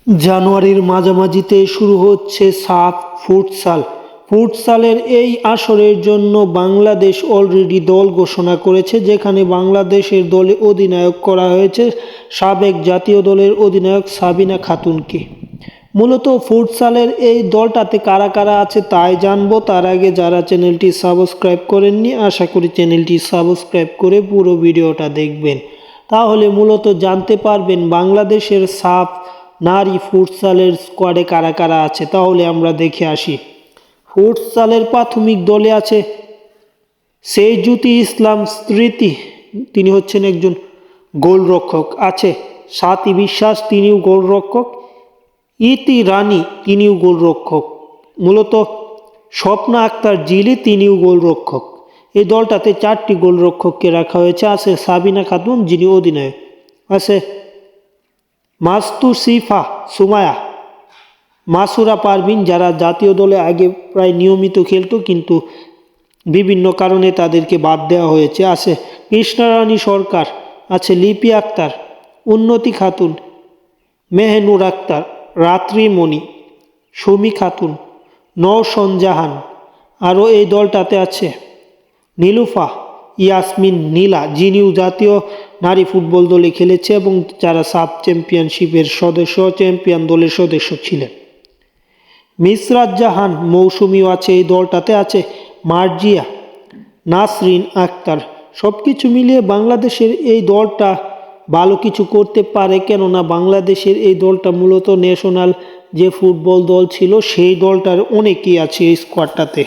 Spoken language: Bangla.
জানুয়ারির মাঝামাঝিতে শুরু হচ্ছে সাফ ফুটসাল। ফুটসালের এই আসরের জন্য বাংলাদেশ অলরেডি দল ঘোষণা করেছে, যেখানে বাংলাদেশের দলে অধিনায়ক করা হয়েছে সাবেক জাতীয় দলের অধিনায়ক সাবিনা খাতুনকে। মূলত ফুটসালের এই দলটাতে কারা কারা আছে তাই জানবো। তার আগে যারা চ্যানেলটি সাবস্ক্রাইব করেননি, আশা করি চ্যানেলটি সাবস্ক্রাইব করে পুরো ভিডিওটা দেখবেন, তাহলে মূলত জানতে পারবেন বাংলাদেশের সাফ নারী ফুটসালের স্কোয়াডে কারা কারা আছে। তাহলে আমরা দেখে আসি। ফুটসালের প্রাথমিক দলে আছে সেইজুতি ইসলাম স্মৃতি, তিনি হচ্ছেন একজন গোলরক্ষক। আছে সাথী বিশ্বাস, তিনিও গোলরক্ষক। ইতি রানী, তিনিও গোলরক্ষক। মূলত স্বপ্না আক্তার জিলি, তিনিও গোলরক্ষক। এই দলটাতে 4টি গোলরক্ষককে রাখা হয়েছে। আছে সাবিনা খাতুন, যিনি অধিনায়ক। আছে মাস্তুসিফা সুমায়া, মাসুরা পারভিন, যারা জাতীয় দলে আগে প্রায় নিয়মিত খেলতো, কিন্তু বিভিন্ন কারণে তাদেরকে বাদ দেওয়া হয়েছে। আছে কৃষ্ণারানী সরকার, আছে লিপি আক্তার, উন্নতি খাতুন, মেহনুর আক্তার, রাত্রিমণি, সুমি খাতুন, নওশন জাহান। আরও এই দলটাতে আছে নীলুফা ইয়াসমিন নীলা, যিনিও জাতীয় নারী ফুটবল দলে খেলেছে এবং যারা সাব চ্যাম্পিয়নশিপের সদস্য, চ্যাম্পিয়ন দলের সদস্য ছিলেন। মিসরাত জাহান মৌসুমিও আছে এই দলটাতে। আছে মার্জিয়া, নাসরিন আক্তার। সব কিছু মিলিয়ে বাংলাদেশের এই দলটা ভালো কিছু করতে পারে, কেননা বাংলাদেশের এই দলটা মূলত ন্যাশনাল যে ফুটবল দল ছিল সেই দলটার অনেকেই আছে এই স্কোয়াডটাতে।